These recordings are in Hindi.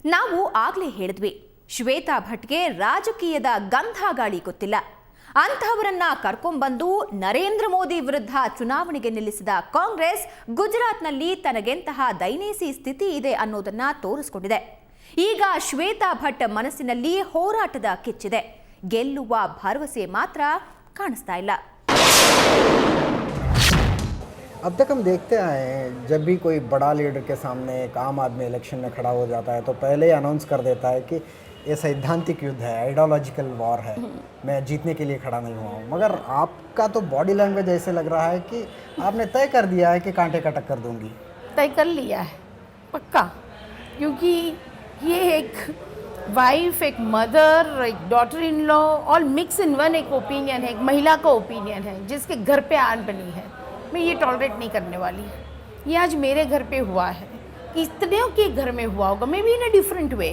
ನಾವು ಆಗ್ಲೇ ಹೇಳಿದ್ವಿ, ಶ್ವೇತಾ ಭಟ್ಗೆ ರಾಜಕೀಯದ ಗಂಧ ಗಾಳಿ ಗೊತ್ತಿಲ್ಲ. ಅಂಥವರನ್ನ ಕರ್ಕೊಂಡ್ಬಂದು ನರೇಂದ್ರ ಮೋದಿ ವಿರುದ್ಧ ಚುನಾವಣೆಗೆ ನಿಲ್ಲಿಸಿದ ಕಾಂಗ್ರೆಸ್ ಗುಜರಾತ್ನಲ್ಲಿ ತನಗೆಂತಹ ದೈನೇಸಿ ಸ್ಥಿತಿ ಇದೆ ಅನ್ನೋದನ್ನ ತೋರಿಸಿಕೊಂಡಿದೆ. ಈಗ ಶ್ವೇತಾ ಭಟ್ ಮನಸ್ಸಿನಲ್ಲಿ ಹೋರಾಟದ ಕಿಚ್ಚಿದೆ. ಗೆಲ್ಲುವ ಭರವಸೆ ಮಾತ್ರ ಕಾಣಿಸ್ತಾ ಇಲ್ಲ. अब तक हम देखते आए हैं, जब भी कोई बड़ा लीडर के सामने एक आम आदमी इलेक्शन में खड़ा हो जाता है तो पहले ही अनाउंस कर देता है कि ये सैद्धांतिक युद्ध है, आइडियोलॉजिकल वॉर है, मैं जीतने के लिए खड़ा नहीं हुआ हूँ. मगर आपका तो बॉडी लैंग्वेज ऐसे लग रहा है कि आपने तय कर दिया है कि कांटे का टक्कर दूंगी. तय कर लिया है पक्का, क्योंकि ये एक वाइफ, एक मदर, एक daughter in law, all mix in one एक ओपिनियन है, एक महिला का ओपिनियन है जिसके घर पे आन बनी है. मैं ये टॉलरेट नहीं करने वाली. ये आज मेरे घर पे हुआ है, इतने के घर में हुआ होगा, may be in a different way.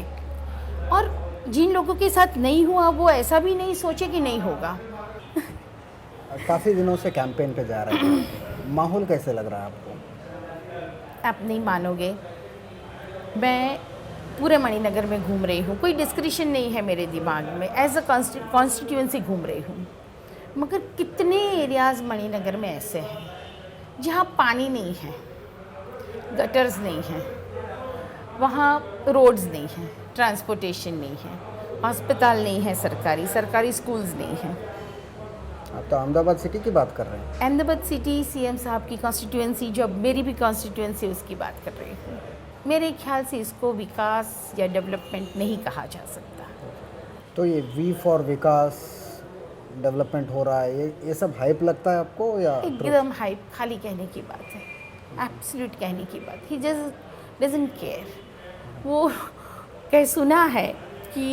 और जिन लोगों के साथ नहीं हुआ वो ऐसा भी नहीं सोचे कि नहीं होगा. काफ़ी दिनों से कैंपेन पे जा रहे हैं, माहौल कैसे लग रहा है आपको? आप नहीं मानोगे, मैं पूरे मणिनगर में घूम रही हूँ, कोई डिस्क्रिप्शन नहीं है मेरे दिमाग में, एज अ कॉन्स्टिट्यूएंसी घूम रही हूँ. मगर कितने एरियाज़ मणिनगर में ऐसे हैं जहाँ पानी नहीं है, गटर्स नहीं हैं, वहाँ रोड्स नहीं हैं, ट्रांसपोर्टेशन नहीं है, अस्पताल नहीं है, सरकारी स्कूल्स नहीं हैं. आप तो अहमदाबाद सिटी की बात कर रहे हैं. अहमदाबाद सिटी सीएम साहब की कॉन्स्टिट्यूएंसी, जो अब मेरी भी कॉन्स्टिट्यूएंसी, उसकी बात कर रही हूँ. मेरे ख्याल से इसको विकास या डेवलपमेंट नहीं कहा जा सकता. तो ये वी फॉर विकास, डेवलपमेंट हो रहा है, ये सब हाइप लगता है आपको या एकदम हाइप, खाली कहने की बात है, एब्सोल्यूट कहने की बात. ही जस्ट डजंट केयर. वो कह सुना है कि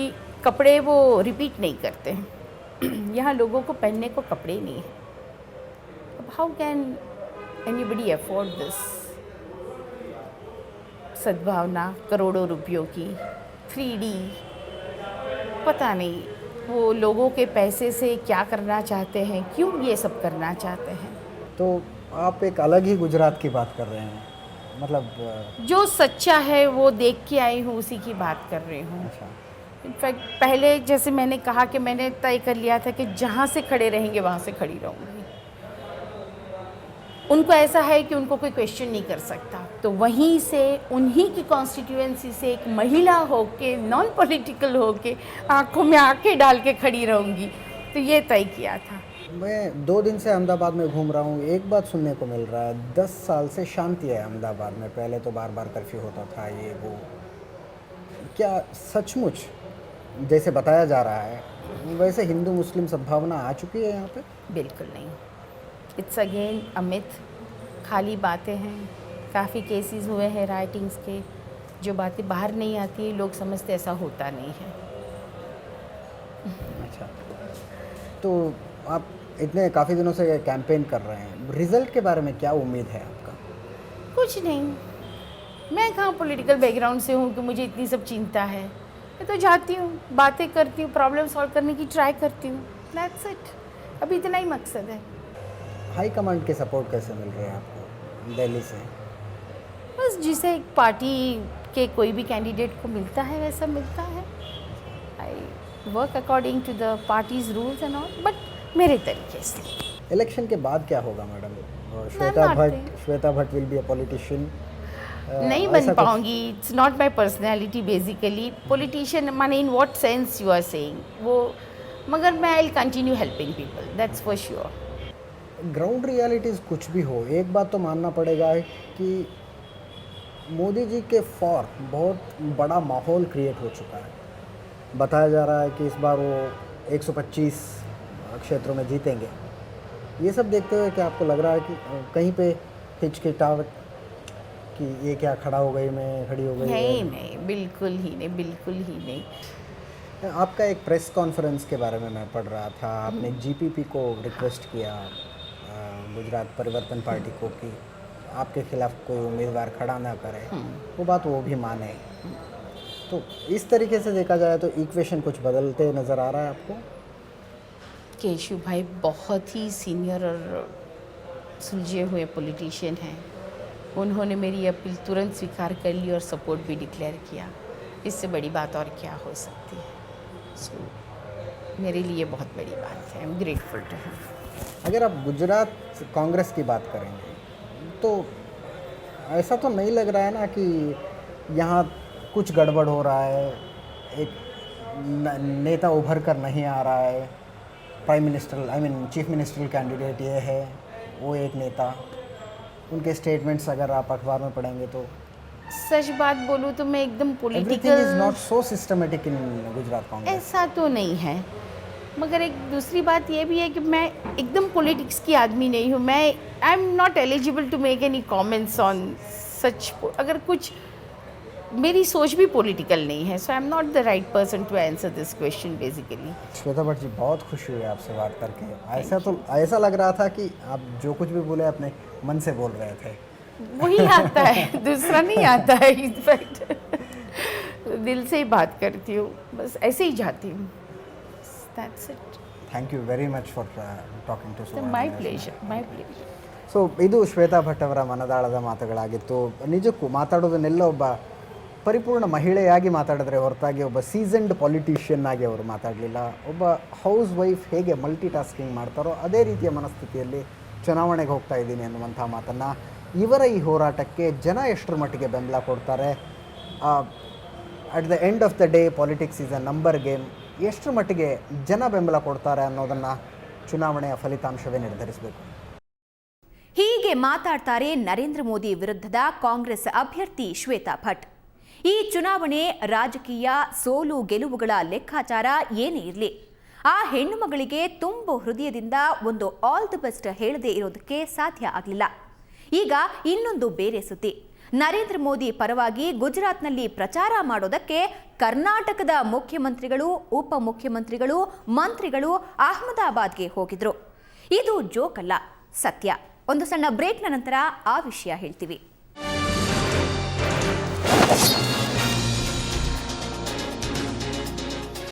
कपड़े वो रिपीट नहीं करते. यहाँ लोगों को पहनने को कपड़े नहीं है. अब how can anybody afford this? सद्भावना करोड़ों रुपयों की, 3D, पता नहीं वो लोगों के पैसे से क्या करना चाहते हैं, क्यों ये सब करना चाहते हैं. तो आप एक अलग ही गुजरात की बात कर रहे हैं, मतलब जो सच्चा है वो देख के आई हूँ, उसी की बात कर रही हूँ. अच्छा. इनफैक्ट पहले जैसे मैंने कहा कि मैंने तय कर लिया था कि जहाँ से खड़े रहेंगे वहाँ से खड़ी रहूँगी. उनको ऐसा है कि उनको कोई क्वेश्चन नहीं कर सकता, तो वहीं से उन्हीं की कॉन्स्टिट्यूएंसी से एक महिला होके, नॉन पॉलिटिकल होके, आंखों में आंखें डाल के खड़ी रहूँगी. तो ये तय किया था. मैं 2 दिन से अहमदाबाद में घूम रहा हूँ, एक बात सुनने को मिल रहा है, 10 साल से शांति है अहमदाबाद में. पहले तो बार बार कर्फ्यू होता था, ये वो. क्या सचमुच जैसे बताया जा रहा है वैसे हिंदू मुस्लिम सद्भावना आ चुकी है यहाँ पे? बिल्कुल नहीं. इट्स अगेन अ मिथ, खाली बातें हैं. काफ़ी केसेस हुए हैं राइटिंग्स के, जो बातें बाहर नहीं आती, लोग समझते ऐसा होता नहीं है. अच्छा, तो आप इतने काफ़ी दिनों से कैंपेन कर रहे हैं, रिजल्ट के बारे में क्या उम्मीद है आपका? कुछ नहीं. मैं कहाँ पॉलिटिकल बैकग्राउंड से हूँ कि मुझे इतनी सब चिंता है. मैं तो जाती हूँ, बातें करती हूँ, प्रॉब्लम सॉल्व करने की ट्राई करती हूँ. That's it. अभी इतना ही मकसद है. हाई कमांड के सपोर्ट कैसे मिल रहे हैं आपको दिल्ली से? बस जिसे एक पार्टी के कोई भी कैंडिडेट को मिलता है वैसा मिलता है. I work according to the parties rules and all, but मेरे तरीके से. इलेक्शन के बाद क्या होगा madam? Shweta Bhatt will be a politician? नहीं बन पाऊंगी. It's not my personality basically. Politician माने in what sense you are saying वो, मगर मैं I will continue helping people, that's for sure. Ground realities कुछ भी हो, एक बात तो मानना पड़ेगा है कि मोदी जी के फॉर बहुत बड़ा माहौल क्रिएट हो चुका है. बताया जा रहा है कि इस बार वो 125 क्षेत्रों में जीतेंगे. ये सब देखते हुए क्या आपको लग रहा है कि कहीं पे हिचकिचाहट कि ये क्या खड़ा हो गई, मैं खड़ी हो गई? नहीं, बिल्कुल ही नहीं, बिल्कुल ही नहीं. आपका एक प्रेस कॉन्फ्रेंस के बारे में मैं पढ़ रहा था, आपने जीपीपी को रिक्वेस्ट किया, गुजरात परिवर्तन पार्टी को, कि आपके खिलाफ कोई उम्मीदवार खड़ा ना करे. वो बात वो भी माने. तो इस तरीके से देखा जाए तो इक्वेशन कुछ बदलते नज़र आ रहा है आपको? केशु भाई बहुत ही सीनियर और सुलझे हुए पॉलिटिशियन हैं. उन्होंने मेरी अपील तुरंत स्वीकार कर ली और सपोर्ट भी डिक्लेयर किया. इससे बड़ी बात और क्या हो सकती है। सो मेरे लिए बहुत बड़ी बात है। I am grateful to him. अगर आप गुजरात कांग्रेस की बात करेंगे तो ऐसा तो नहीं लग रहा है ना कि यहाँ कुछ गड़बड़ हो रहा है, एक नेता उभर कर नहीं आ रहा है, prime minister chief minister candidate ये है, वो एक नेता, उनके स्टेटमेंट्स अगर आप अखबार में पढ़ेंगे तो सच बात बोलूँ तो मैं एकदम everything is political not so systematic in Gujarat Congress. ऐसा तो नहीं है, मगर एक दूसरी बात ये भी है कि मैं एकदम पॉलिटिक्स की आदमी नहीं हूँ। मैं I am not eligible to make any comments on such. अगर कुछ मेरी सोच भी पॉलिटिकल नहीं है, so I am not the right person to answer this question basically. Shweta Bhatt ji, बहुत खुशी हुई आपसे बात करके। ऐसा लग रहा था कि आप जो कुछ भी बोले अपने मन से बोल रहे थे। वही आता है, दूसरा नहीं आता है। इनफैक्ट दिल से ही बात करती हूँ, बस ऐसे ही जाती हूँ। That's it. Thank you very much for talking to Suvarna. My pleasure, my pleasure. So ಇದು ಶ್ವೇತಾ ಭಟ್ ಅವರ ಮನದಾಳದ ಮಾತುಗಳಾಗಿತ್ತು. ನಿಜಕ್ಕೂ ಮಾತಾಡೋದನ್ನೆಲ್ಲ ಒಬ್ಬ ಪರಿಪೂರ್ಣ ಮಹಿಳೆಯಾಗಿ ಮಾತಾಡಿದ್ರೆ ಹೊರತಾಗಿ ಒಬ್ಬ ಸೀಸನ್ಡ್ ಪಾಲಿಟಿಷಿಯನ್ ಆಗಿ ಅವರು ಮಾತಾಡಲಿಲ್ಲ. ಒಬ್ಬ ಹೌಸ್ ವೈಫ್ ಹೇಗೆ ಮಲ್ಟಿ ಟಾಸ್ಕಿಂಗ್ ಮಾಡ್ತಾರೋ ಅದೇ ರೀತಿಯ ಮನಸ್ಥಿತಿಯಲ್ಲಿ ಚುನಾವಣೆಗೆ ಹೋಗ್ತಾ ಇದ್ದೀನಿ ಅನ್ನುವಂಥ ಮಾತನ್ನು, ಇವರ ಈ ಹೋರಾಟಕ್ಕೆ ಜನ ಎಷ್ಟರ ಮಟ್ಟಿಗೆ ಬೆಂಬಲ ಕೊಡ್ತಾರೆ, at the end of the day politics is a number game, ಎಷ್ಟರ ಮಟ್ಟಿಗೆ ಜನ ಬೆಂಬಲ ಕೊಡ್ತಾರೆ ಅನ್ನೋದನ್ನು ಚುನಾವಣೆಯ ಫಲಿತಾಂಶವೇ ನಿರ್ಧರಿಸಬೇಕು. ಹೀಗೆ ಮಾತಾಡ್ತಾರೆ ನರೇಂದ್ರ ಮೋದಿ ವಿರುದ್ಧದ ಕಾಂಗ್ರೆಸ್ ಅಭ್ಯರ್ಥಿ ಶ್ವೇತಾ ಭಟ್. ಈ ಚುನಾವಣೆ ರಾಜಕೀಯ ಸೋಲು ಗೆಲುವುಗಳ ಲೆಕ್ಕಾಚಾರ ಏನೇ ಇರಲಿ, ಆ ಹೆಣ್ಣು ಮಗಳಿಗೆ ತುಂಬು ಹೃದಯದಿಂದ ಒಂದು ಆಲ್ ದಿ ಬೆಸ್ಟ್ ಹೇಳದೇ ಇರೋದಕ್ಕೆ ಸಾಧ್ಯ ಆಗಲಿಲ್ಲ. ಈಗ ಇನ್ನೊಂದು ಬೇರೆ ಸುದ್ದಿ. ನರೇಂದ್ರ ಮೋದಿ ಪರವಾಗಿ ಗುಜರಾತ್ನಲ್ಲಿ ಪ್ರಚಾರ ಮಾಡೋದಕ್ಕೆ ಕರ್ನಾಟಕದ ಮುಖ್ಯಮಂತ್ರಿಗಳು, ಉಪಮುಖ್ಯಮಂತ್ರಿಗಳು, ಮಂತ್ರಿಗಳು ಅಹಮದಾಬಾದ್ಗೆ ಹೋಗಿದ್ರು. ಇದು ಜೋಕ್ ಅಲ್ಲ, ಸತ್ಯ. ಒಂದು ಸಣ್ಣ ಬ್ರೇಕ್ನ ನಂತರ ಆ ವಿಷಯ ಹೇಳ್ತೀವಿ.